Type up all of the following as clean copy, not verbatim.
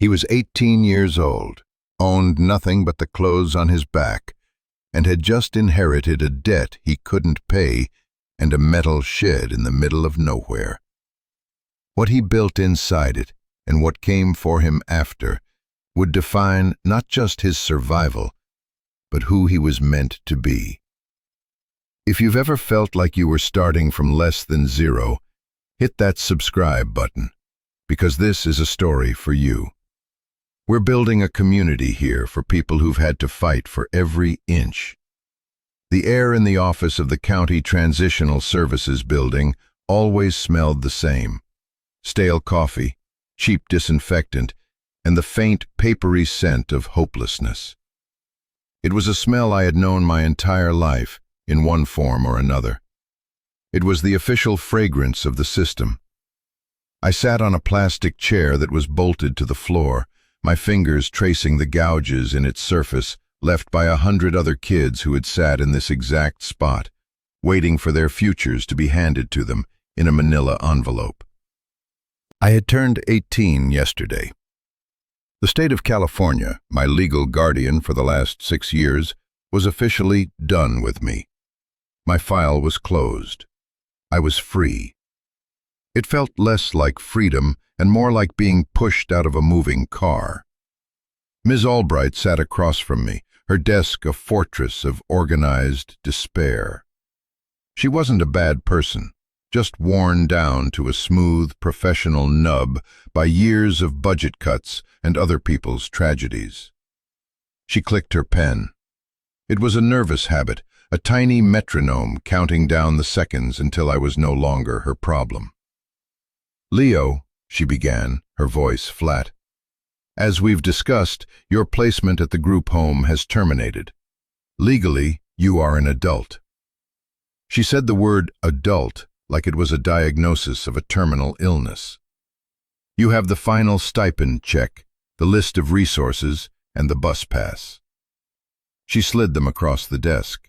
He was 18 years old, owned nothing but the clothes on his back, and had just inherited a debt he couldn't pay and a metal shed in the middle of nowhere. What he built inside it and what came for him after would define not just his survival, but who he was meant to be. If you've ever felt like you were starting from less than zero, hit that subscribe button, because this is a story for you. We're building a community here for people who've had to fight for every inch. The air in the office of the County Transitional Services building always smelled the same: stale coffee, cheap disinfectant, and the faint, papery scent of hopelessness. It was a smell I had known my entire life, in one form or another. It was the official fragrance of the system. I sat on a plastic chair that was bolted to the floor, my fingers tracing the gouges in its surface left by 100 other kids who had sat in this exact spot, waiting for their futures to be handed to them in a manila envelope. I had turned 18 yesterday. The state of California, my legal guardian for the last 6 years, was officially done with me. My file was closed. I was free. It felt less like freedom and more like being pushed out of a moving car. Ms. Albright sat across from me, her desk a fortress of organized despair. She wasn't a bad person, just worn down to a smooth, professional nub by years of budget cuts and other people's tragedies. She clicked her pen. It was a nervous habit, a tiny metronome counting down the seconds until I was no longer her problem. "Leo," she began, her voice flat, "as we've discussed, your placement at the group home has terminated. Legally, you are an adult." She said the word adult like it was a diagnosis of a terminal illness. "You have the final stipend check, the list of resources, and the bus pass." She slid them across the desk.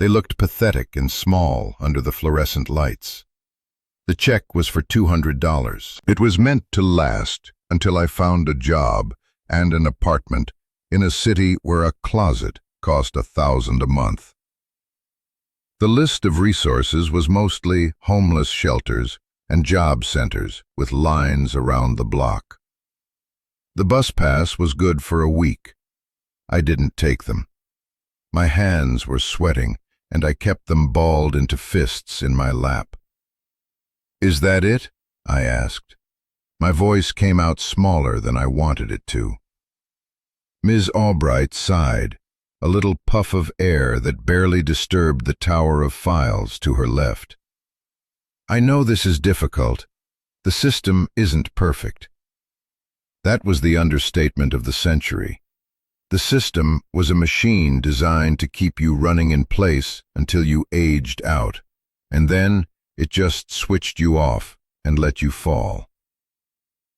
They looked pathetic and small under the fluorescent lights. The check was for $200. It was meant to last until I found a job and an apartment in a city where a closet cost $1,000 a month. The list of resources was mostly homeless shelters and job centers with lines around the block. The bus pass was good for a week. I didn't take them. My hands were sweating, and I kept them balled into fists in my lap. "Is that it?" I asked. My voice came out smaller than I wanted it to. Ms. Albright sighed, a little puff of air that barely disturbed the tower of files to her left. "I know this is difficult. The system isn't perfect." That was the understatement of the century. The system was a machine designed to keep you running in place until you aged out, and then it just switched you off and let you fall.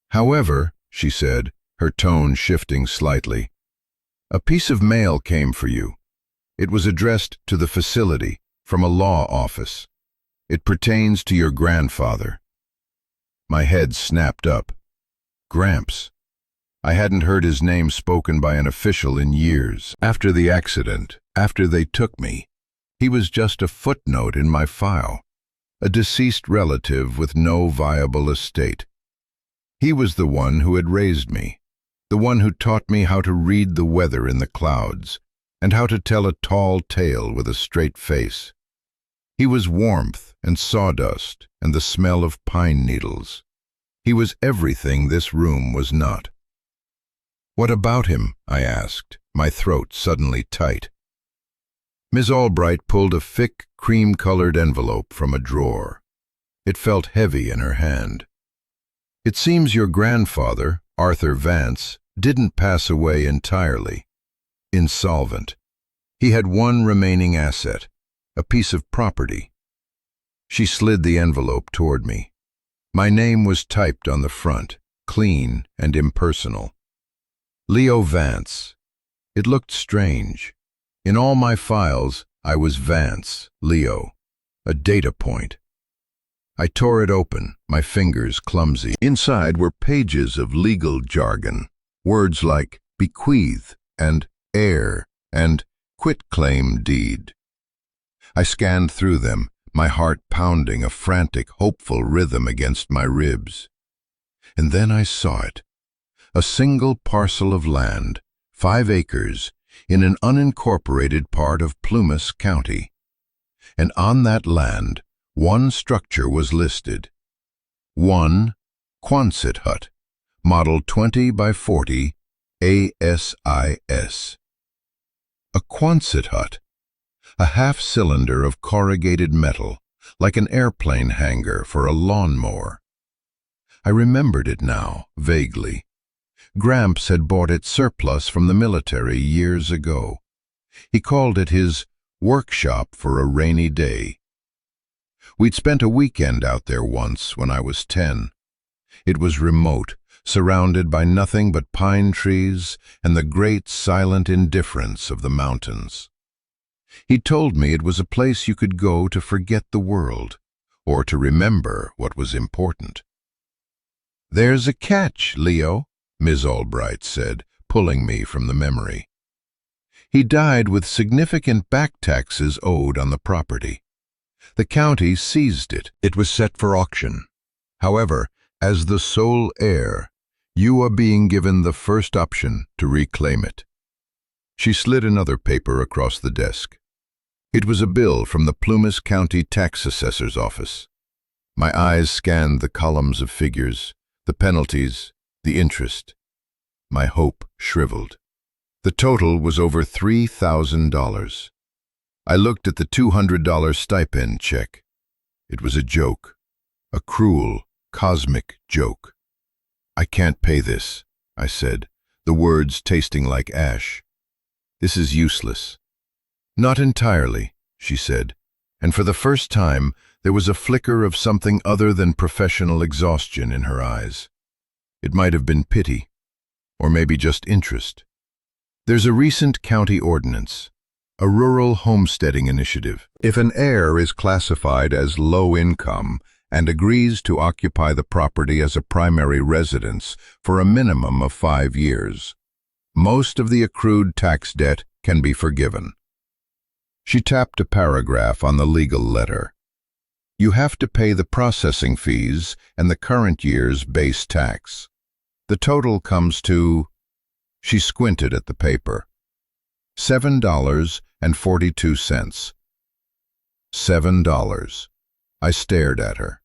"However," she said, her tone shifting slightly, "a piece of mail came for you. It was addressed to the facility from a law office. It pertains to your grandfather." My head snapped up. Gramps. I hadn't heard his name spoken by an official in years. After the accident, after they took me, he was just a footnote in my file, a deceased relative with no viable estate. He was the one who had raised me, the one who taught me how to read the weather in the clouds, and how to tell a tall tale with a straight face. He was warmth and sawdust and the smell of pine needles. He was everything this room was not. "What about him?" I asked, my throat suddenly tight. Ms. Albright pulled a thick, cream-colored envelope from a drawer. It felt heavy in her hand. "It seems your grandfather, Arthur Vance, didn't pass away entirely. Insolvent. He had one remaining asset, a piece of property." She slid the envelope toward me. My name was typed on the front, clean and impersonal. Leo Vance. It looked strange. In all my files, I was Vance, Leo, a data point. I tore it open, my fingers clumsy. Inside were pages of legal jargon, Words like bequeath and heir and quitclaim deed. I scanned through them, my heart pounding a frantic, hopeful rhythm against my ribs. And then I saw it. A single parcel of land, 5 acres, in an unincorporated part of Plumas County. And on that land, one structure was listed. One Quonset hut, model 20 by 40 ASIS. A Quonset hut, a half-cylinder of corrugated metal, like an airplane hangar for a lawnmower. I remembered it now, vaguely. Gramps had bought it surplus from the military years ago. He called it his workshop for a rainy day. We'd spent a weekend out there once when I was 10. It was remote, surrounded by nothing but pine trees and the great silent indifference of the mountains. He told me it was a place you could go to forget the world, or to remember what was important. "There's a catch, Leo," Ms. Albright said, pulling me from the memory. He died with significant back taxes owed on the property. The county seized it. It was set for auction. However, as the sole heir, you are being given the first option to reclaim it. She slid another paper across the desk. It was a bill from the Plumas County Tax Assessor's office. My eyes scanned the columns of figures, the penalties, the interest. My hope shriveled. The total was over $3,000. I looked at the $200 stipend check. It was a joke, a cruel, cosmic joke. "I can't pay this," I said, the words tasting like ash. "This is useless." "Not entirely," she said, and for the first time there was a flicker of something other than professional exhaustion in her eyes. It might have been pity, or maybe just interest. "There's a recent county ordinance, a rural homesteading initiative. If an heir is classified as low income and agrees to occupy the property as a primary residence for a minimum of 5 years, most of the accrued tax debt can be forgiven." She tapped a paragraph on the legal letter. "You have to pay the processing fees and the current year's base tax. The total comes to—" She squinted at the paper. $7.42. $7. I stared at her.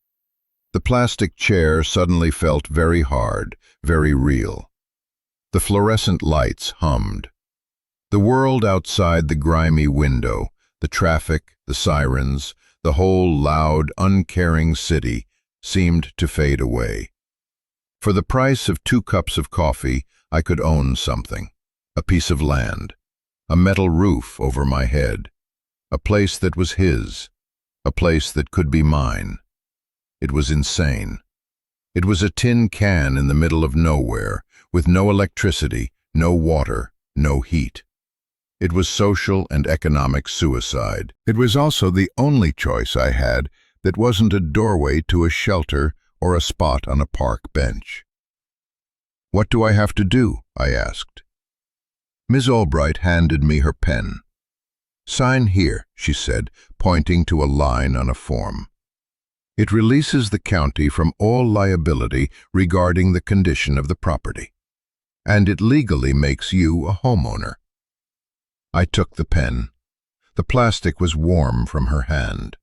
The plastic chair suddenly felt very hard, very real. The fluorescent lights hummed. The world outside the grimy window, the traffic, the sirens, the whole loud, uncaring city seemed to fade away. For the price of 2 cups of coffee, I could own something. A piece of land, a metal roof over my head, a place that was his, a place that could be mine. It was insane. It was a tin can in the middle of nowhere, with no electricity, no water, no heat. It was social and economic suicide. It was also the only choice I had that wasn't a doorway to a shelter or a spot on a park bench. "What do I have to do?" I asked. Ms. Albright handed me her pen. "Sign here," she said, pointing to a line on a form. "It releases the county from all liability regarding the condition of the property, and it legally makes you a homeowner." I took the pen. The plastic was warm from her hand.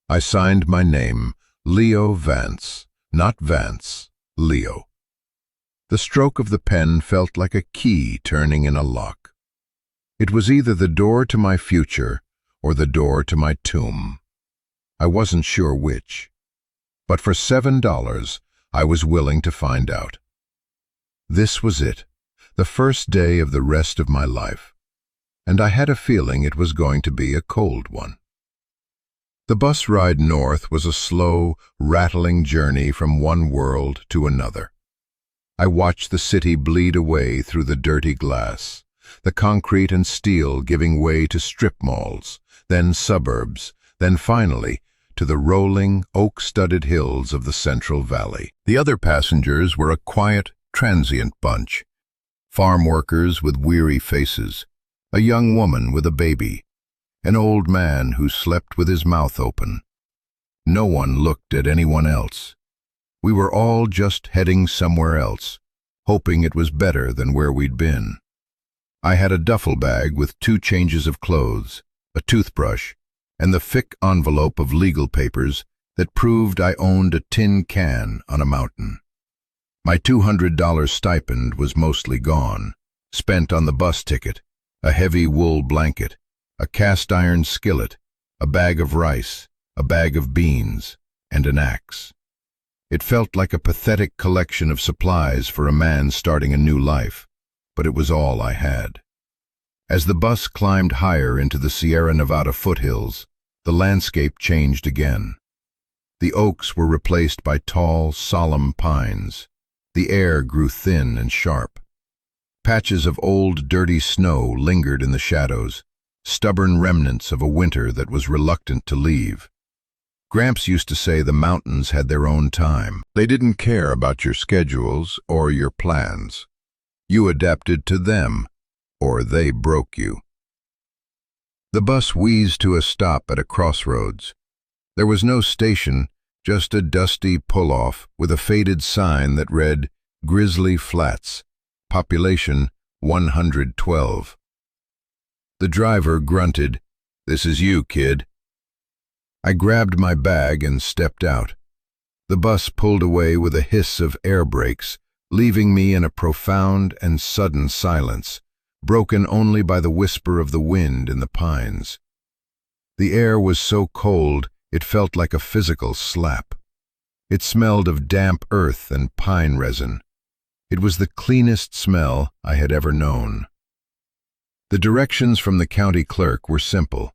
I signed my name, Leo Vance, not Vance, Leo. The stroke of the pen felt like a key turning in a lock. It was either the door to my future or the door to my tomb. I wasn't sure which, but for $7 I was willing to find out. This was it, the first day of the rest of my life, and I had a feeling it was going to be a cold one. The bus ride north was a slow, rattling journey from one world to another. I watched the city bleed away through the dirty glass, the concrete and steel giving way to strip malls, then suburbs, then finally to the rolling, oak-studded hills of the Central Valley. The other passengers were a quiet, transient bunch, farm workers with weary faces, a young woman with a baby, an old man who slept with his mouth open. No one looked at anyone else. We were all just heading somewhere else, hoping it was better than where we'd been. I had a duffel bag with 2 changes of clothes, a toothbrush, and the thick envelope of legal papers that proved I owned a tin can on a mountain. My $200 stipend was mostly gone, spent on the bus ticket, a heavy wool blanket, a cast-iron skillet, a bag of rice, a bag of beans, and an axe. It felt like a pathetic collection of supplies for a man starting a new life, but it was all I had. As the bus climbed higher into the Sierra Nevada foothills, the landscape changed again. The oaks were replaced by tall, solemn pines. The air grew thin and sharp. Patches of old, dirty snow lingered in the shadows, stubborn remnants of a winter that was reluctant to leave. Gramps used to say the mountains had their own time. They didn't care about your schedules or your plans. You adapted to them, or they broke you. The bus wheezed to a stop at a crossroads. There was no station, just a dusty pull-off with a faded sign that read, Grizzly Flats, population 112. The driver grunted, "This is you, kid." I grabbed my bag and stepped out. The bus pulled away with a hiss of air brakes, leaving me in a profound and sudden silence, broken only by the whisper of the wind in the pines. The air was so cold it felt like a physical slap. It smelled of damp earth and pine resin. It was the cleanest smell I had ever known. The directions from the county clerk were simple.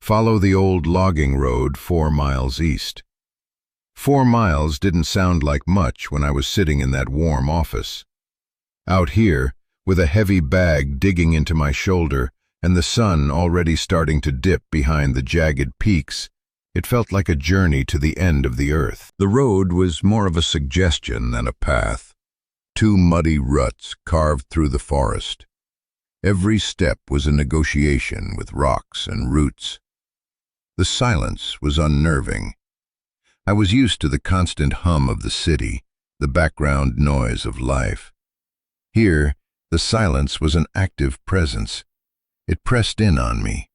Follow the old logging road 4 miles east. 4 miles didn't sound like much when I was sitting in that warm office. Out here, with a heavy bag digging into my shoulder and the sun already starting to dip behind the jagged peaks, it felt like a journey to the end of the earth. The road was more of a suggestion than a path. 2 muddy ruts carved through the forest. Every step was a negotiation with rocks and roots. The silence was unnerving. I was used to the constant hum of the city, the background noise of life. Here, the silence was an active presence. It pressed in on me.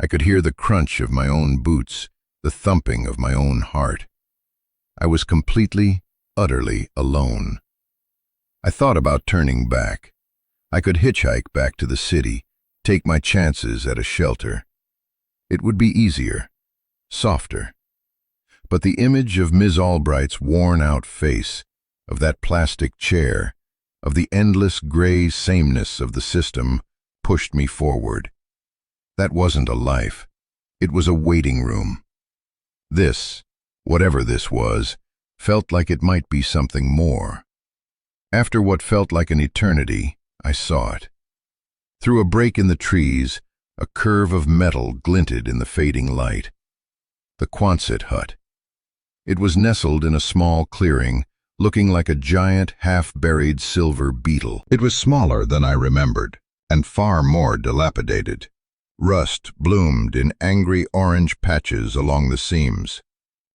I could hear the crunch of my own boots, the thumping of my own heart. I was completely, utterly alone. I thought about turning back. I could hitchhike back to the city, take my chances at a shelter. It would be easier, softer. But the image of Ms. Albright's worn-out face, of that plastic chair, of the endless gray sameness of the system, pushed me forward. That wasn't a life. It was a waiting room. This, whatever this was, felt like it might be something more. After what felt like an eternity, I saw it. Through a break in the trees, a curve of metal glinted in the fading light. The Quonset hut. It was nestled in a small clearing, looking like a giant, half-buried silver beetle. It was smaller than I remembered, and far more dilapidated. Rust bloomed in angry orange patches along the seams.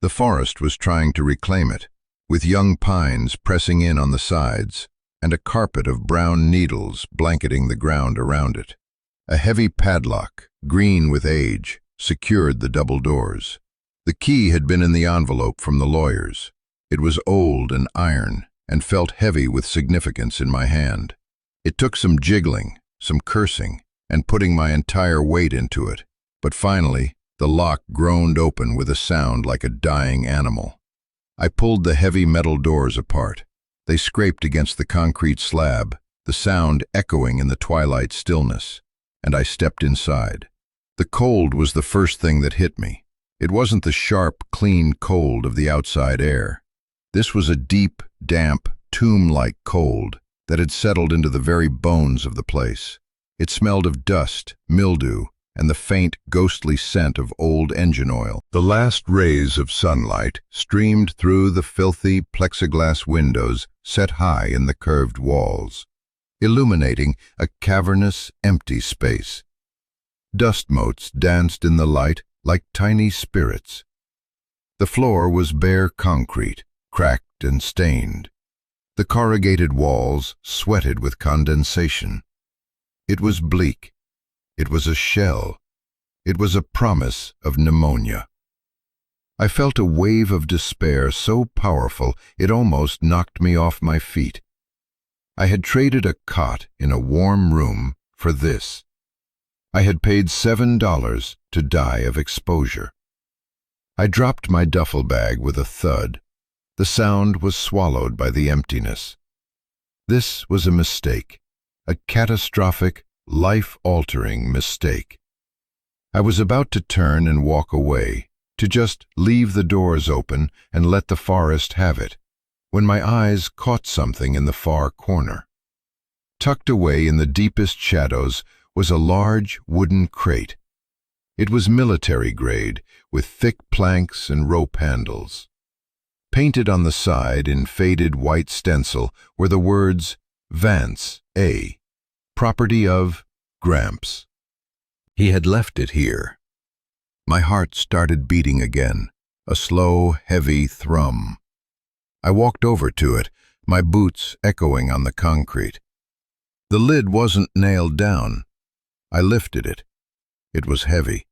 The forest was trying to reclaim it, with young pines pressing in on the sides, and a carpet of brown needles blanketing the ground around it. A heavy padlock, green with age, secured the double doors. The key had been in the envelope from the lawyers. It was old and iron, and felt heavy with significance in my hand. It took some jiggling, some cursing, and putting my entire weight into it, but finally, the lock groaned open with a sound like a dying animal. I pulled the heavy metal doors apart. They scraped against the concrete slab, the sound echoing in the twilight stillness, and I stepped inside. The cold was the first thing that hit me. It wasn't the sharp, clean cold of the outside air. This was a deep, damp, tomb-like cold that had settled into the very bones of the place. It smelled of dust, mildew, and the faint, ghostly scent of old engine oil. The last rays of sunlight streamed through the filthy plexiglass windows set high in the curved walls. illuminating a cavernous, empty space. Dust motes danced in the light like tiny spirits. The floor was bare concrete, cracked and stained. The corrugated walls sweated with condensation. It was bleak. It was a shell. It was a promise of pneumonia. I felt a wave of despair so powerful it almost knocked me off my feet. I had traded a cot in a warm room for this. I had paid $7 to die of exposure. I dropped my duffel bag with a thud. The sound was swallowed by the emptiness. This was a mistake, a catastrophic, life-altering mistake. I was about to turn and walk away, to just leave the doors open and let the forest have it, when my eyes caught something in the far corner. Tucked away in the deepest shadows was a large wooden crate. It was military grade, with thick planks and rope handles. Painted on the side in faded white stencil were the words, Vance, A., property of Gramps. He had left it here. My heart started beating again, a slow, heavy thrum. I walked over to it, my boots echoing on the concrete. The lid wasn't nailed down. I lifted it. It was heavy.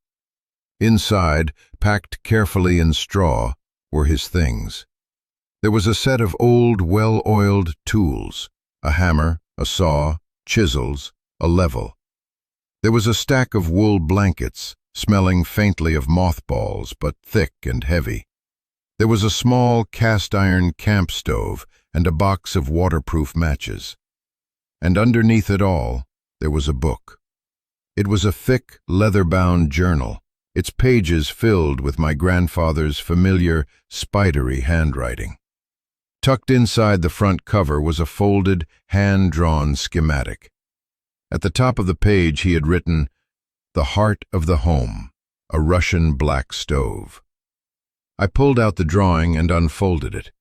Inside, packed carefully in straw, were his things. There was a set of old, well-oiled tools, a hammer, a saw, chisels, a level. There was a stack of wool blankets, smelling faintly of mothballs, but thick and heavy. There was a small cast-iron camp stove and a box of waterproof matches. And underneath it all, there was a book. It was a thick, leather-bound journal, its pages filled with my grandfather's familiar, spidery handwriting. Tucked inside the front cover was a folded, hand-drawn schematic. At the top of the page he had written, "The Heart of the Home, a Russian black stove." I pulled out the drawing and unfolded it.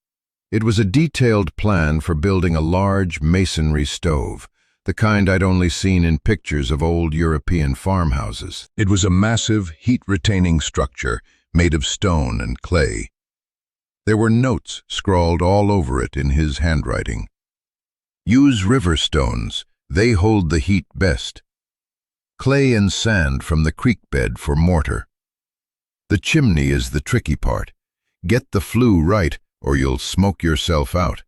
It was a detailed plan for building a large masonry stove, the kind I'd only seen in pictures of old European farmhouses. It was a massive, heat-retaining structure made of stone and clay. There were notes scrawled all over it in his handwriting. "Use river stones, they hold the heat best. Clay and sand from the creek bed for mortar. The chimney is the tricky part. Get the flue right or you'll smoke yourself out."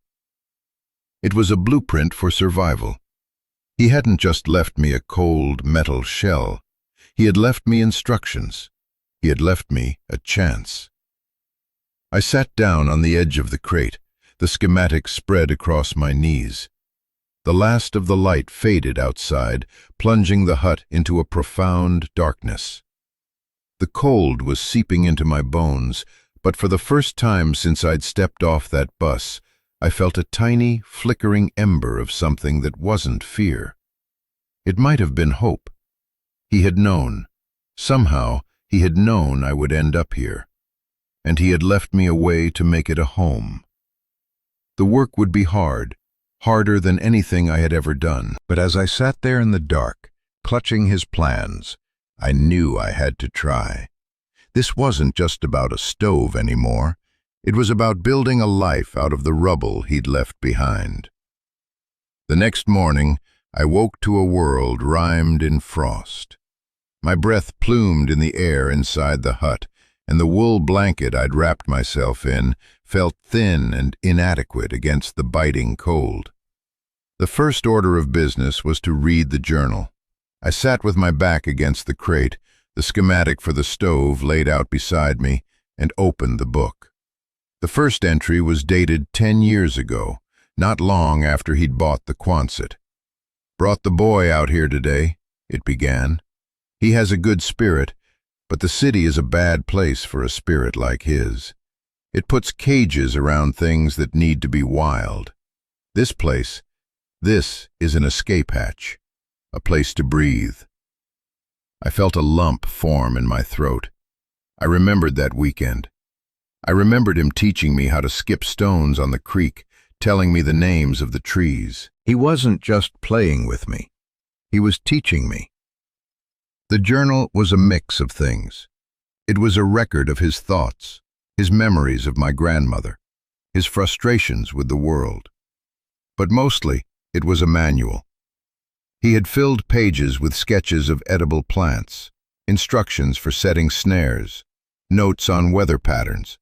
It was a blueprint for survival. He hadn't just left me a cold metal shell. He had left me instructions. He had left me a chance. I sat down on the edge of the crate, the schematic spread across my knees. The last of the light faded outside, plunging the hut into a profound darkness. The cold was seeping into my bones, but for the first time since I'd stepped off that bus, I felt a tiny, flickering ember of something that wasn't fear. It might have been hope. He had known. Somehow, he had known I would end up here. And he had left me a way to make it a home. The work would be hard, harder than anything I had ever done. But as I sat there in the dark, clutching his plans, I knew I had to try. This wasn't just about a stove anymore. It was about building a life out of the rubble he'd left behind. The next morning, I woke to a world rimed in frost. My breath plumed in the air inside the hut, and the wool blanket I'd wrapped myself in felt thin and inadequate against the biting cold. The first order of business was to read the journal. I sat with my back against the crate, the schematic for the stove laid out beside me, and opened the book. The first entry was dated 10 years ago, not long after he'd bought the Quonset. "Brought the boy out here today," it began. "He has a good spirit, but the city is a bad place for a spirit like his. It puts cages around things that need to be wild. This place, this is an escape hatch, a place to breathe." I felt a lump form in my throat. I remembered that weekend. I remembered him teaching me how to skip stones on the creek, telling me the names of the trees. He wasn't just playing with me. He was teaching me. The journal was a mix of things. It was a record of his thoughts, his memories of my grandmother, his frustrations with the world. But mostly, it was a manual. He had filled pages with sketches of edible plants, instructions for setting snares, notes on weather patterns,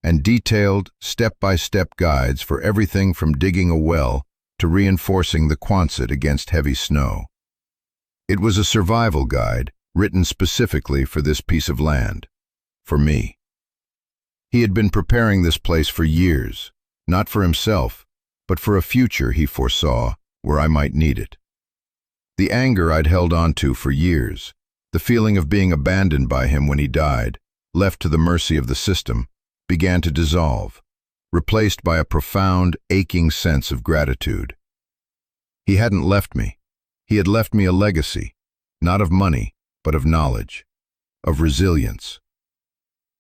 and detailed, step-by-step guides for everything from digging a well to reinforcing the Quonset against heavy snow. It was a survival guide written specifically for this piece of land, for me. He had been preparing this place for years, not for himself, but for a future he foresaw where I might need it. The anger I'd held on to for years, the feeling of being abandoned by him when he died, left to the mercy of the system, began to dissolve, replaced by a profound, aching sense of gratitude. He hadn't left me. He had left me a legacy, not of money, but of knowledge, of resilience.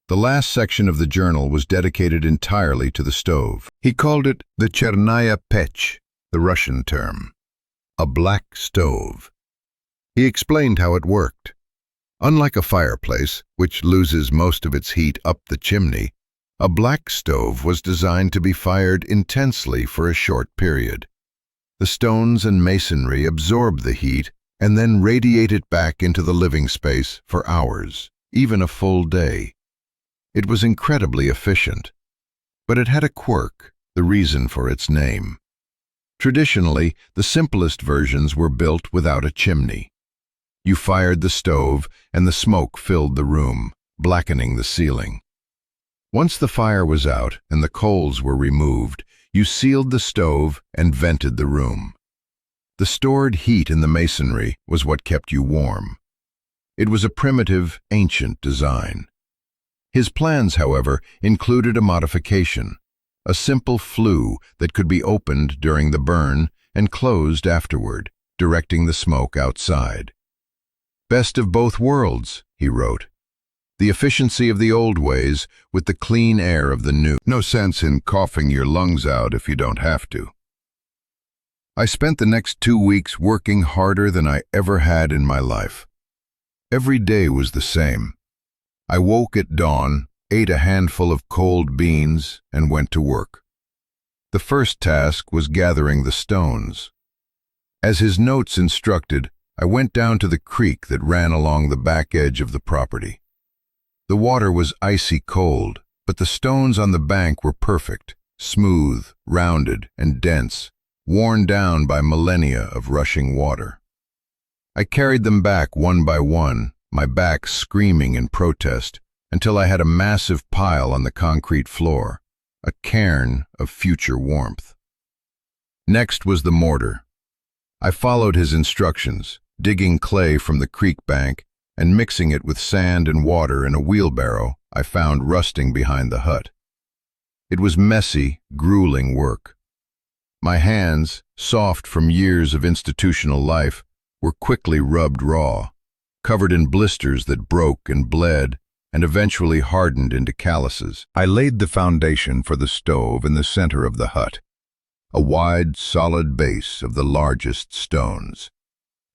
The last section of the journal was dedicated entirely to the stove. He called it the chernaya pech, the Russian term, a black stove. He explained how it worked. Unlike a fireplace, which loses most of its heat up the chimney, a black stove was designed to be fired intensely for a short period. The stones and masonry absorb the heat and then radiate it back into the living space for hours, even a full day. It was incredibly efficient, but it had a quirk, the reason for its name. Traditionally, the simplest versions were built without a chimney. You fired the stove and the smoke filled the room, blackening the ceiling. Once the fire was out and the coals were removed, you sealed the stove and vented the room. The stored heat in the masonry was what kept you warm. It was a primitive, ancient design. His plans, however, included a modification, a simple flue that could be opened during the burn and closed afterward, directing the smoke outside. "Best of both worlds," he wrote. "The efficiency of the old ways with the clean air of the new. No sense in coughing your lungs out if you don't have to." I spent the next 2 weeks working harder than I ever had in my life. Every day was the same. I woke at dawn, ate a handful of cold beans, and went to work. The first task was gathering the stones. As his notes instructed, I went down to the creek that ran along the back edge of the property. The water was icy cold, but the stones on the bank were perfect, smooth, rounded, and dense, worn down by millennia of rushing water. I carried them back one by one, my back screaming in protest, until I had a massive pile on the concrete floor, a cairn of future warmth. Next was the mortar. I followed his instructions, digging clay from the creek bank and mixing it with sand and water in a wheelbarrow I found rusting behind the hut. It was messy, grueling work. My hands, soft from years of institutional life, were quickly rubbed raw, covered in blisters that broke and bled and eventually hardened into calluses. I laid the foundation for the stove in the center of the hut, a wide, solid base of the largest stones.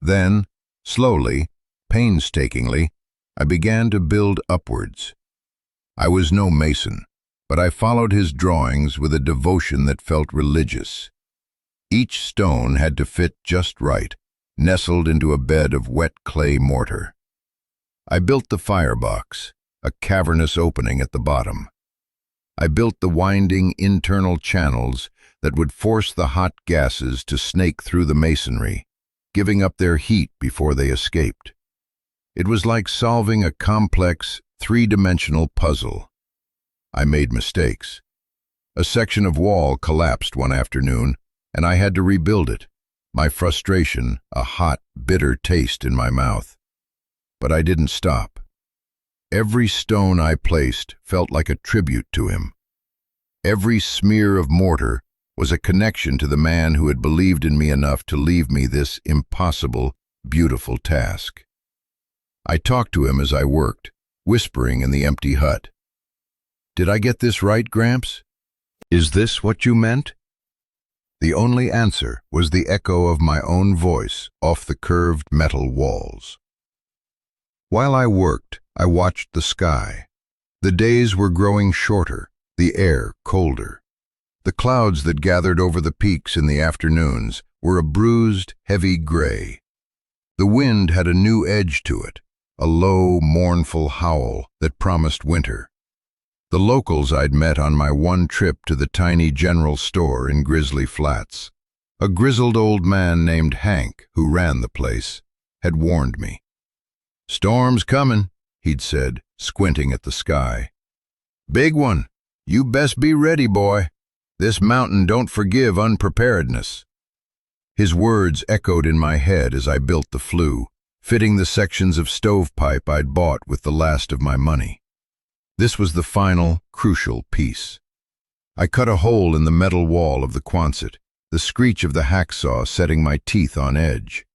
Then, slowly, painstakingly, I began to build upwards. I was no mason, but I followed his drawings with a devotion that felt religious. Each stone had to fit just right, nestled into a bed of wet clay mortar. I built the firebox, a cavernous opening at the bottom. I built the winding internal channels that would force the hot gases to snake through the masonry, giving up their heat before they escaped. It was like solving a complex, three-dimensional puzzle. I made mistakes. A section of wall collapsed one afternoon, and I had to rebuild it, my frustration a hot, bitter taste in my mouth. But I didn't stop. Every stone I placed felt like a tribute to him. Every smear of mortar was a connection to the man who had believed in me enough to leave me this impossible, beautiful task. I talked to him as I worked, whispering in the empty hut. "Did I get this right, Gramps? Is this what you meant?" The only answer was the echo of my own voice off the curved metal walls. While I worked, I watched the sky. The days were growing shorter, the air colder. The clouds that gathered over the peaks in the afternoons were a bruised, heavy gray. The wind had a new edge to it, a low, mournful howl that promised winter. The locals I'd met on my one trip to the tiny general store in Grizzly Flats, a grizzled old man named Hank, who ran the place, had warned me. "Storm's coming," he'd said, squinting at the sky. "Big one. You best be ready, boy. This mountain don't forgive unpreparedness." His words echoed in my head as I built the flue, fitting the sections of stovepipe I'd bought with the last of my money. This was the final, crucial piece. I cut a hole in the metal wall of the Quonset, the screech of the hacksaw setting my teeth on edge.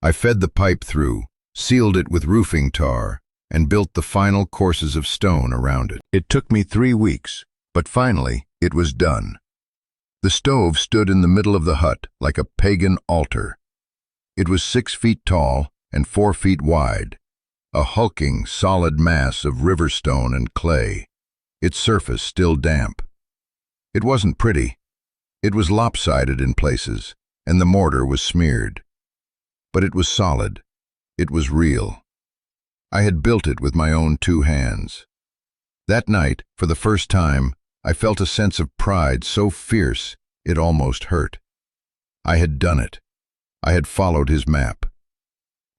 I fed the pipe through, sealed it with roofing tar, and built the final courses of stone around it. It took me 3 weeks, but finally it was done. The stove stood in the middle of the hut like a pagan altar. It was 6 feet tall and 4 feet wide, a hulking, solid mass of river stone and clay, its surface still damp. It wasn't pretty. It was lopsided in places, and the mortar was smeared. But it was solid. It was real. I had built it with my own 2 hands. That night, for the first time, I felt a sense of pride so fierce it almost hurt. I had done it. I had followed his map.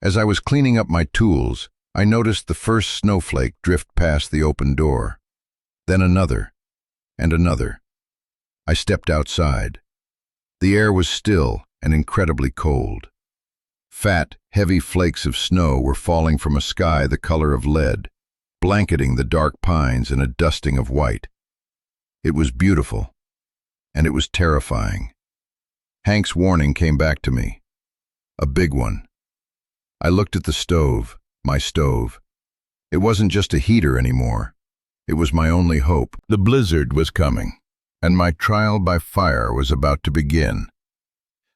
As I was cleaning up my tools, I noticed the first snowflake drift past the open door. Then another, and another. I stepped outside. The air was still and incredibly cold. Fat, heavy flakes of snow were falling from a sky the color of lead, blanketing the dark pines in a dusting of white. It was beautiful, and it was terrifying. Hank's warning came back to me. A big one. I looked at the stove, my stove. It wasn't just a heater anymore. It was my only hope. The blizzard was coming, and my trial by fire was about to begin.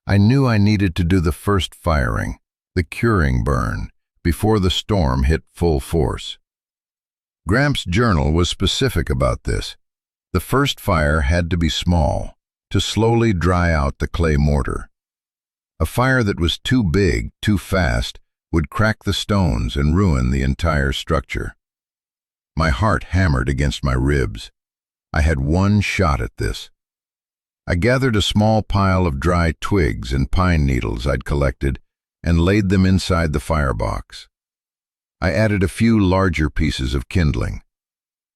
I knew I needed to do the first firing, the curing burn, before the storm hit full force. Gramps' journal was specific about this. The first fire had to be small, to slowly dry out the clay mortar. A fire that was too big, too fast, would crack the stones and ruin the entire structure. My heart hammered against my ribs. I had one shot at this. I gathered a small pile of dry twigs and pine needles I'd collected and laid them inside the firebox. I added a few larger pieces of kindling.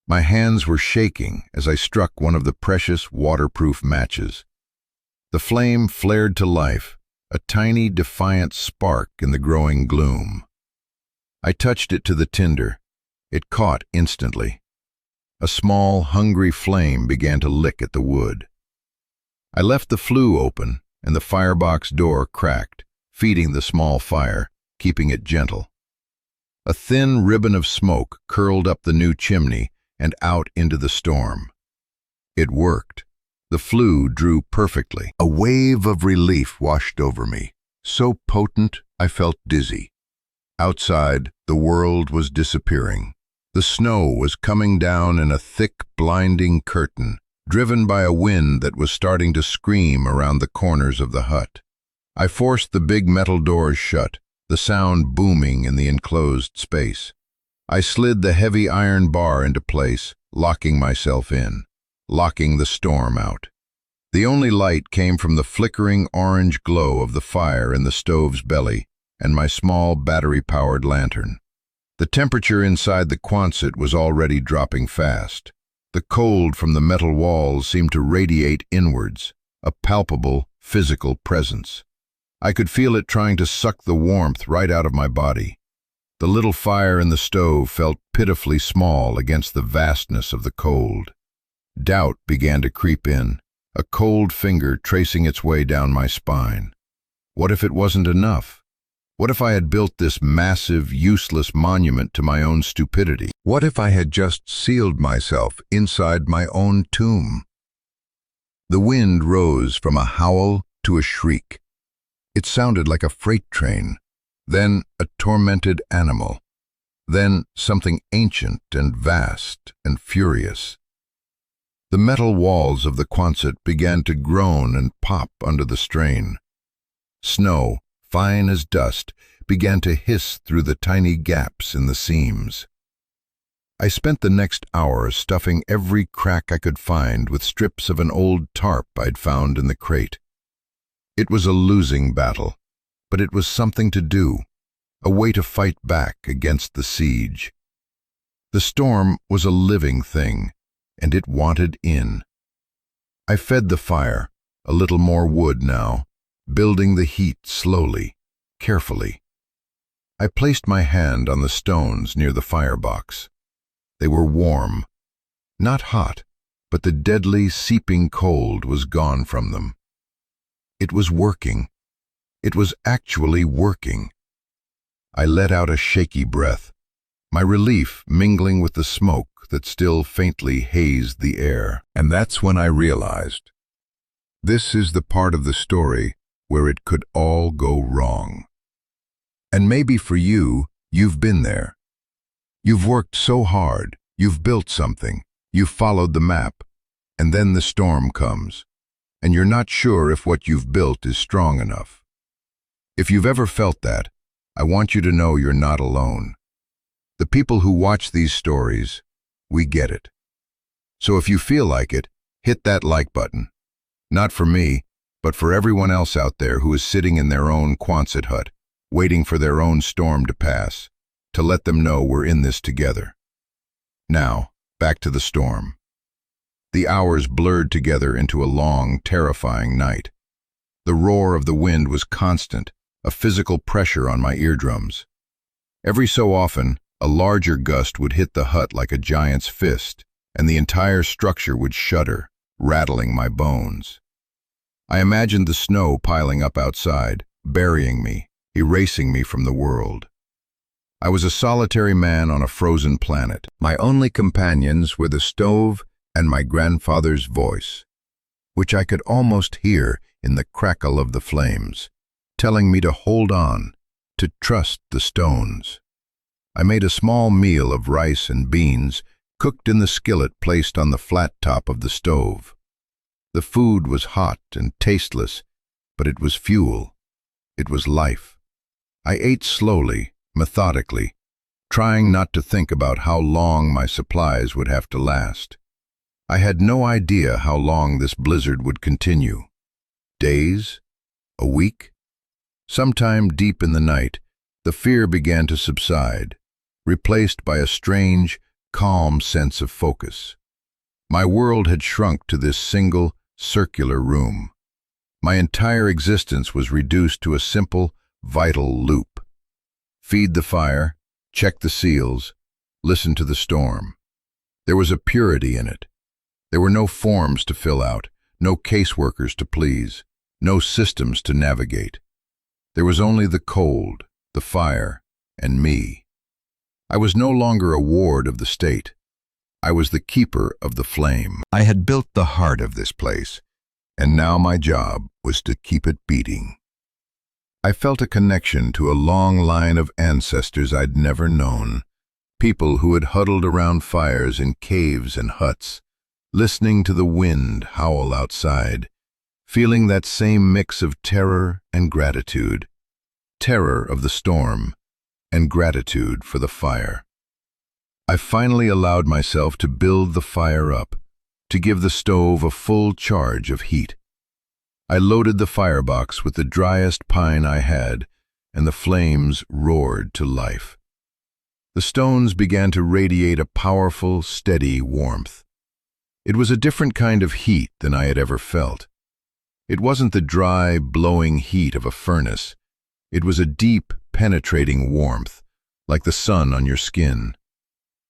My hands were shaking as I struck one of the precious waterproof matches. The flame flared to life, a tiny defiant spark in the growing gloom. I touched it to the tinder. It caught instantly. A small, hungry flame began to lick at the wood. I left the flue open, and the firebox door cracked, feeding the small fire, keeping it gentle. A thin ribbon of smoke curled up the new chimney and out into the storm. It worked. The flue drew perfectly. A wave of relief washed over me, so potent I felt dizzy. Outside, the world was disappearing. The snow was coming down in a thick, blinding curtain, driven by a wind that was starting to scream around the corners of the hut. I forced the big metal doors shut, the sound booming in the enclosed space. I slid the heavy iron bar into place, locking myself in, locking the storm out. The only light came from the flickering orange glow of the fire in the stove's belly and my small battery-powered lantern. The temperature inside the Quonset was already dropping fast. The cold from the metal walls seemed to radiate inwards, a palpable, physical presence. I could feel it trying to suck the warmth right out of my body. The little fire in the stove felt pitifully small against the vastness of the cold. Doubt began to creep in, a cold finger tracing its way down my spine. What if it wasn't enough? What if I had built this massive, useless monument to my own stupidity? What if I had just sealed myself inside my own tomb? The wind rose from a howl to a shriek. It sounded like a freight train, then a tormented animal, then something ancient and vast and furious. The metal walls of the Quonset began to groan and pop under the strain. Snow, fine as dust, began to hiss through the tiny gaps in the seams. I spent the next hour stuffing every crack I could find with strips of an old tarp I'd found in the crate. It was a losing battle, but it was something to do, a way to fight back against the siege. The storm was a living thing, and it wanted in. I fed the fire, a little more wood now, building the heat slowly, carefully. I placed my hand on the stones near the firebox. They were warm, not hot, but the deadly, seeping cold was gone from them. It was working. It was actually working. I let out a shaky breath, my relief mingling with the smoke that still faintly hazed the air. And that's when I realized, this is the part of the story where it could all go wrong. And maybe for you, you've been there. You've worked so hard, you've built something, you've followed the map, and then the storm comes, and you're not sure if what you've built is strong enough. If you've ever felt that, I want you to know you're not alone. The people who watch these stories, we get it. So if you feel like it, hit that like button. Not for me, but for everyone else out there who is sitting in their own Quonset hut, waiting for their own storm to pass, to let them know we're in this together. Now, back to the storm. The hours blurred together into a long, terrifying night. The roar of the wind was constant, a physical pressure on my eardrums. Every so often, a larger gust would hit the hut like a giant's fist, and the entire structure would shudder, rattling my bones. I imagined the snow piling up outside, burying me, erasing me from the world. I was a solitary man on a frozen planet. My only companions were the stove and my grandfather's voice, which I could almost hear in the crackle of the flames, telling me to hold on, to trust the stones. I made a small meal of rice and beans, cooked in the skillet placed on the flat top of the stove. The food was hot and tasteless, but it was fuel. It was life. I ate slowly, methodically, trying not to think about how long my supplies would have to last. I had no idea how long this blizzard would continue. Days? A week? Sometime deep in the night, the fear began to subside, replaced by a strange, calm sense of focus. My world had shrunk to this single, circular room. My entire existence was reduced to a simple, vital loop. Feed the fire, check the seals, listen to the storm. There was a purity in it. There were no forms to fill out, no caseworkers to please, no systems to navigate. There was only the cold, the fire, and me. I was no longer a ward of the state. I was the keeper of the flame. I had built the heart of this place, and now my job was to keep it beating. I felt a connection to a long line of ancestors I'd never known, people who had huddled around fires in caves and huts, listening to the wind howl outside, feeling that same mix of terror and gratitude, terror of the storm and gratitude for the fire. I finally allowed myself to build the fire up, to give the stove a full charge of heat. I loaded the firebox with the driest pine I had, and the flames roared to life. The stones began to radiate a powerful, steady warmth. It was a different kind of heat than I had ever felt. It wasn't the dry, blowing heat of a furnace. It was a deep, penetrating warmth, like the sun on your skin.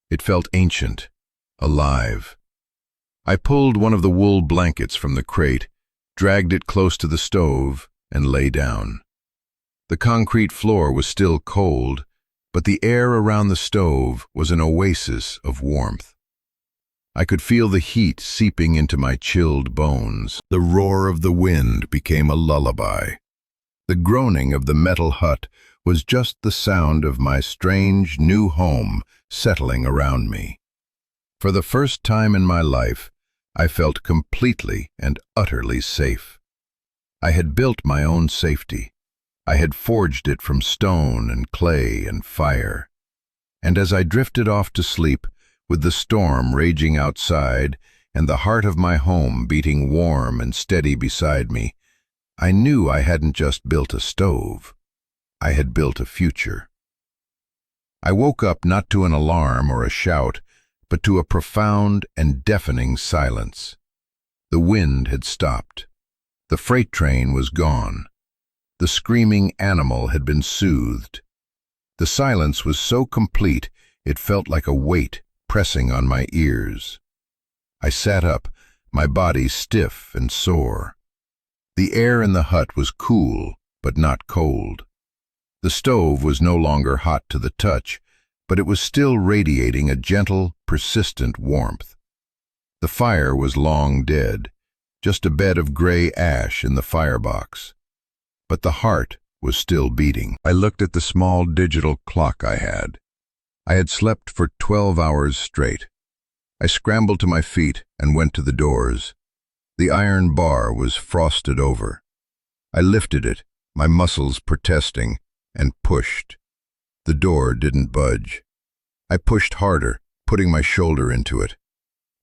It felt ancient, alive. I pulled one of the wool blankets from the crate, dragged it close to the stove, and lay down. The concrete floor was still cold, but the air around the stove was an oasis of warmth. I could feel the heat seeping into my chilled bones. The roar of the wind became a lullaby. The groaning of the metal hut was just the sound of my strange new home settling around me. For the first time in my life, I felt completely and utterly safe. I had built my own safety. I had forged it from stone and clay and fire. And as I drifted off to sleep, with the storm raging outside and the heart of my home beating warm and steady beside me, I knew I hadn't just built a stove. I had built a future. I woke up not to an alarm or a shout, but to a profound and deafening silence. The wind had stopped. The freight train was gone. The screaming animal had been soothed. The silence was so complete it felt like a weight pressing on my ears. I sat up, my body stiff and sore. The air in the hut was cool, but not cold. The stove was no longer hot to the touch, but it was still radiating a gentle, persistent warmth. The fire was long dead, just a bed of gray ash in the firebox. But the heart was still beating. I looked at the small digital clock I had. I had slept for 12 hours straight. I scrambled to my feet and went to the doors. The iron bar was frosted over. I lifted it, my muscles protesting, and pushed. The door didn't budge. I pushed harder, putting my shoulder into it.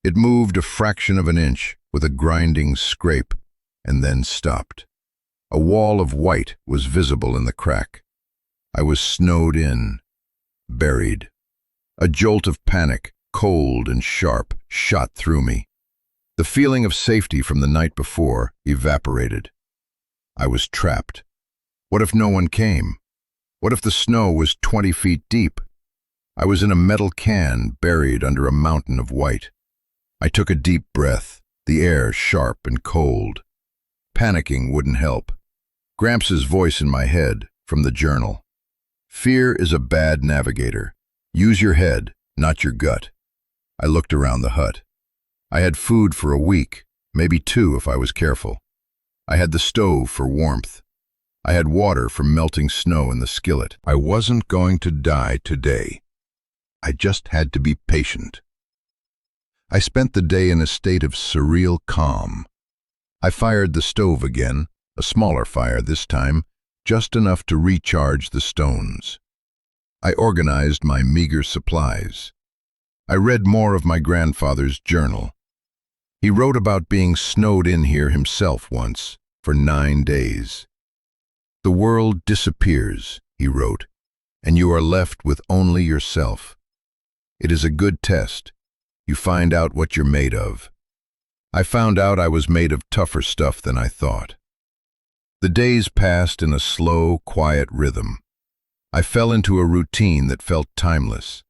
It moved a fraction of an inch with a grinding scrape, and then stopped. A wall of white was visible in the crack. I was snowed in, buried. A jolt of panic, cold and sharp, shot through me. The feeling of safety from the night before evaporated. I was trapped. What if no one came? What if the snow was 20 feet deep? I was in a metal can buried under a mountain of white. I took a deep breath, the air sharp and cold. Panicking wouldn't help. Gramps' voice in my head, from the journal. Fear is a bad navigator. Use your head, not your gut. I looked around the hut. I had food for a week, maybe 2 if I was careful. I had the stove for warmth. I had water for melting snow in the skillet. I wasn't going to die today. I just had to be patient. I spent the day in a state of surreal calm. I fired the stove again, a smaller fire this time, just enough to recharge the stones. I organized my meager supplies. I read more of my grandfather's journal. He wrote about being snowed in here himself once, for 9 days. The world disappears, he wrote, and you are left with only yourself. It is a good test. You find out what you're made of. I found out I was made of tougher stuff than I thought. The days passed in a slow, quiet rhythm. I fell into a routine that felt timeless.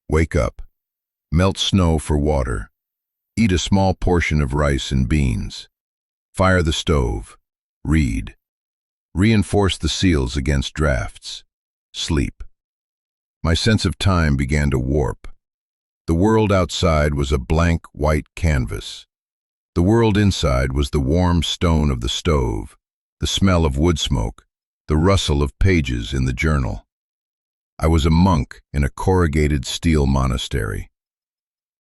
Wake up, melt snow for water, eat a small portion of rice and beans, fire the stove, read, reinforce the seals against drafts, sleep. My sense of time began to warp. The world outside was a blank white canvas. The world inside was the warm stone of the stove, the smell of wood smoke, the rustle of pages in the journal. I was a monk in a corrugated steel monastery.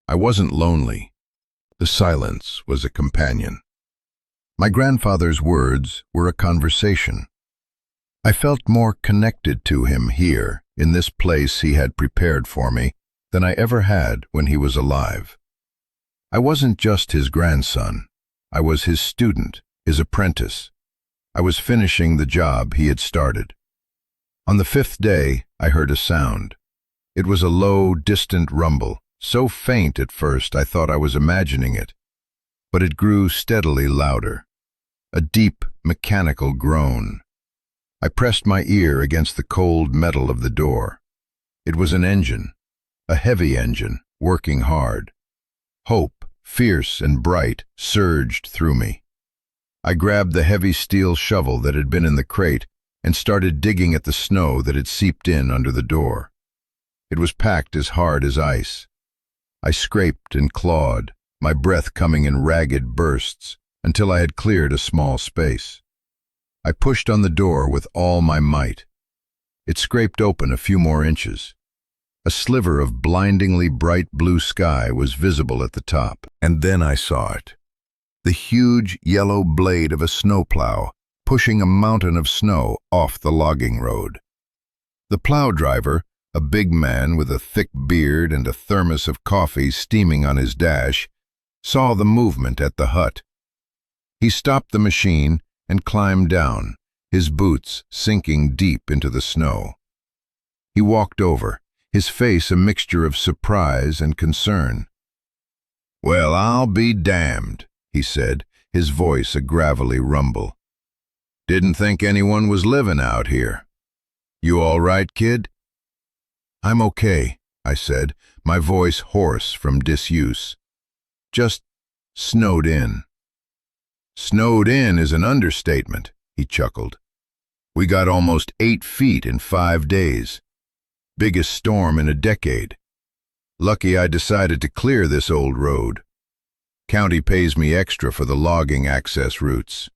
I wasn't lonely. The silence was a companion. My grandfather's words were a conversation. I felt more connected to him here, in this place he had prepared for me, than I ever had when he was alive. I wasn't just his grandson. I was his student, his apprentice. I was finishing the job he had started. On the 5th day, I heard a sound. It was a low, distant rumble, so faint at first I thought I was imagining it. But it grew steadily louder. A deep, mechanical groan. I pressed my ear against the cold metal of the door. It was an engine, a heavy engine, working hard. Hope, fierce and bright, surged through me. I grabbed the heavy steel shovel that had been in the crate and started digging at the snow that had seeped in under the door. It was packed as hard as ice. I scraped and clawed, my breath coming in ragged bursts, until I had cleared a small space. I pushed on the door with all my might. It scraped open a few more inches. A sliver of blindingly bright blue sky was visible at the top, and then I saw it. The huge yellow blade of a snowplow pushing a mountain of snow off the logging road. The plow driver, a big man with a thick beard and a thermos of coffee steaming on his dash, saw the movement at the hut. He stopped the machine and climbed down, his boots sinking deep into the snow. He walked over, his face a mixture of surprise and concern. "Well, I'll be damned," he said, his voice a gravelly rumble. "Didn't think anyone was living out here. You all right, kid?" "I'm okay," I said, my voice hoarse from disuse. "Just snowed in." "Snowed in is an understatement," he chuckled. "We got almost 8 feet in 5 days. Biggest storm in a decade. Lucky I decided to clear this old road. County pays me extra for the logging access routes."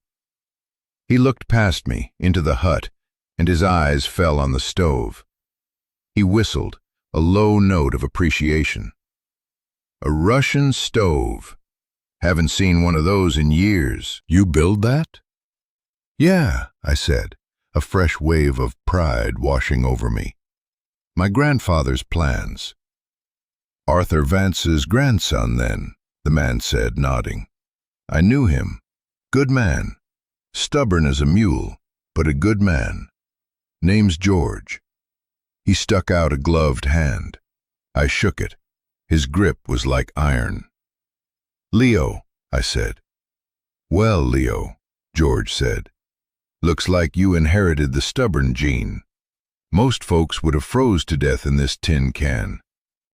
He looked past me, into the hut, and his eyes fell on the stove. He whistled, a low note of appreciation. "A Russian stove. Haven't seen one of those in years. You build that?" "Yeah," I said, a fresh wave of pride washing over me. "My grandfather's plans." "Arthur Vance's grandson, then," the man said, nodding. "I knew him. Good man. Stubborn as a mule, but a good man. Name's George." He stuck out a gloved hand. I shook it. His grip was like iron. "Leo," I said. "Well, Leo," George said. "Looks like you inherited the stubborn gene. Most folks would have froze to death in this tin can.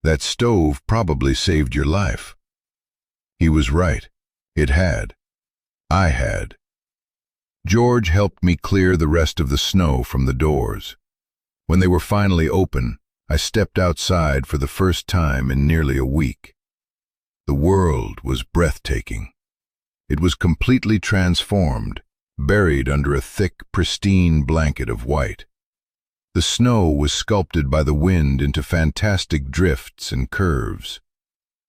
That stove probably saved your life." He was right. It had. I had. George helped me clear the rest of the snow from the doors. When they were finally open, I stepped outside for the first time in nearly a week. The world was breathtaking. It was completely transformed, buried under a thick, pristine blanket of white. The snow was sculpted by the wind into fantastic drifts and curves.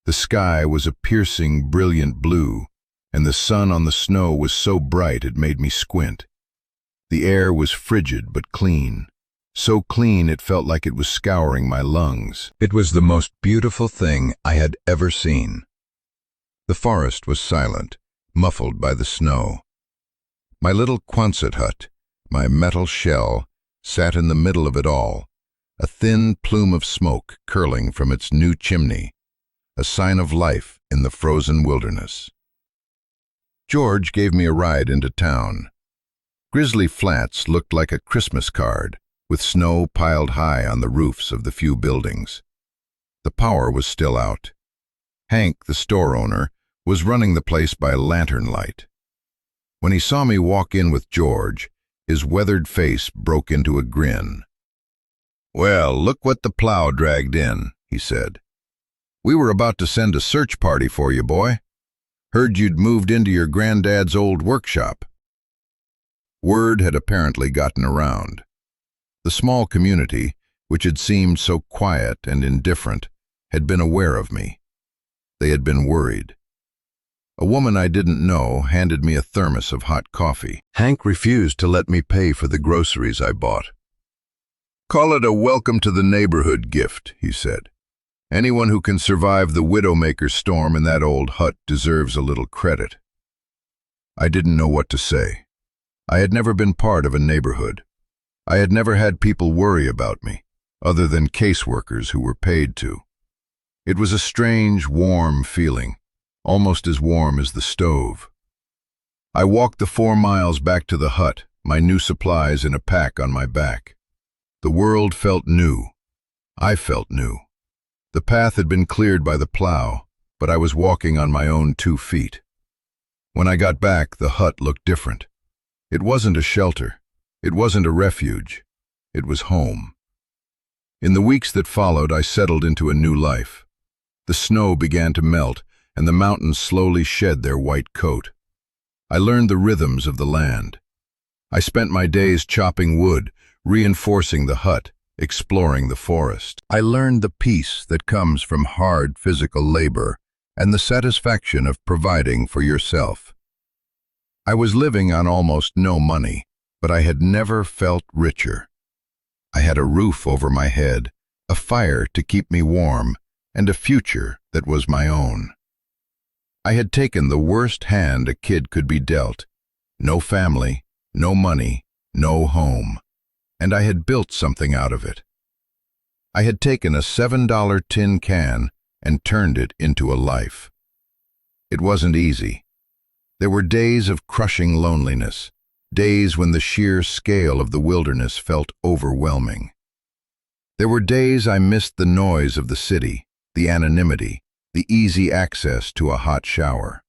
The sky was a piercing, brilliant blue, and the sun on the snow was so bright it made me squint. The air was frigid but clean, so clean it felt like it was scouring my lungs. It was the most beautiful thing I had ever seen. The forest was silent, muffled by the snow. My little Quonset hut, my metal shell, sat in the middle of it all, a thin plume of smoke curling from its new chimney, a sign of life in the frozen wilderness. George gave me a ride into town. Grizzly Flats looked like a Christmas card, with snow piled high on the roofs of the few buildings. The power was still out. Hank, the store owner, was running the place by lantern light. When he saw me walk in with George, his weathered face broke into a grin. "Well, look what the plow dragged in," he said. "We were about to send a search party for you, boy. Heard you'd moved into your granddad's old workshop." Word had apparently gotten around. The small community, which had seemed so quiet and indifferent, had been aware of me. They had been worried. A woman I didn't know handed me a thermos of hot coffee. Hank refused to let me pay for the groceries I bought. "Call it a welcome to the neighborhood gift," he said. "Anyone who can survive the Widowmaker storm in that old hut deserves a little credit." I didn't know what to say. I had never been part of a neighborhood. I had never had people worry about me, other than caseworkers who were paid to. It was a strange, warm feeling, almost as warm as the stove. I walked the 4 miles back to the hut, my new supplies in a pack on my back. The world felt new. I felt new. The path had been cleared by the plow, but I was walking on my own 2 feet. When I got back, the hut looked different. It wasn't a shelter. It wasn't a refuge. It was home. In the weeks that followed, I settled into a new life. The snow began to melt, and the mountains slowly shed their white coat. I learned the rhythms of the land. I spent my days chopping wood, reinforcing the hut, exploring the forest. I learned the peace that comes from hard physical labor and the satisfaction of providing for yourself. I was living on almost no money, but I had never felt richer. I had a roof over my head, a fire to keep me warm, and a future that was my own. I had taken the worst hand a kid could be dealt. No family, no money, no home. And I had built something out of it. I had taken a $7 tin can and turned it into a life. It wasn't easy. There were days of crushing loneliness, days when the sheer scale of the wilderness felt overwhelming. There were days I missed the noise of the city, the anonymity, the easy access to a hot shower.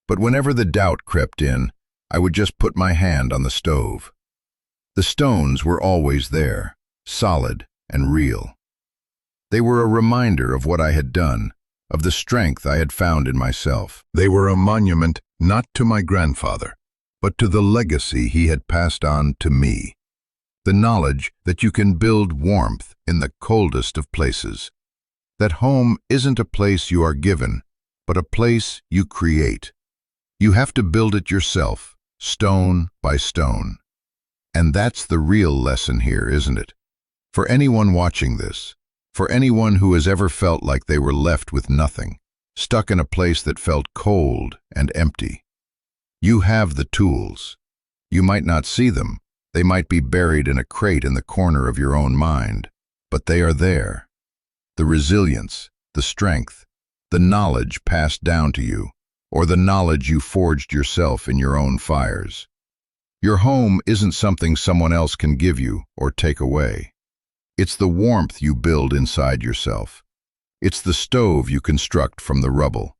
But whenever the doubt crept in, I would just put my hand on the stove. The stones were always there, solid and real. They were a reminder of what I had done, of the strength I had found in myself. They were a monument not to my grandfather, but to the legacy he had passed on to me. The knowledge that you can build warmth in the coldest of places. That home isn't a place you are given, but a place you create. You have to build it yourself, stone by stone. And that's the real lesson here, isn't it? For anyone watching this, for anyone who has ever felt like they were left with nothing, stuck in a place that felt cold and empty. You have the tools. You might not see them. They might be buried in a crate in the corner of your own mind, but they are there. The resilience, the strength, the knowledge passed down to you, or the knowledge you forged yourself in your own fires. Your home isn't something someone else can give you or take away. It's the warmth you build inside yourself. It's the stove you construct from the rubble.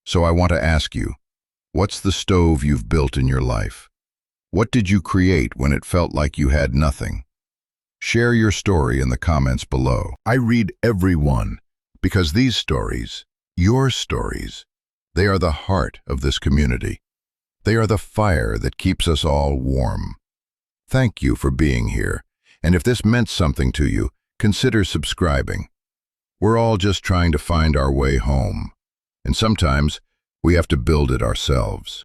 So I want to ask you, what's the stove you've built in your life? What did you create when it felt like you had nothing? Share your story in the comments below. I read every one because these stories, your stories, they are the heart of this community. They are the fire that keeps us all warm. Thank you for being here, and if this meant something to you, consider subscribing. We're all just trying to find our way home, and sometimes we have to build it ourselves.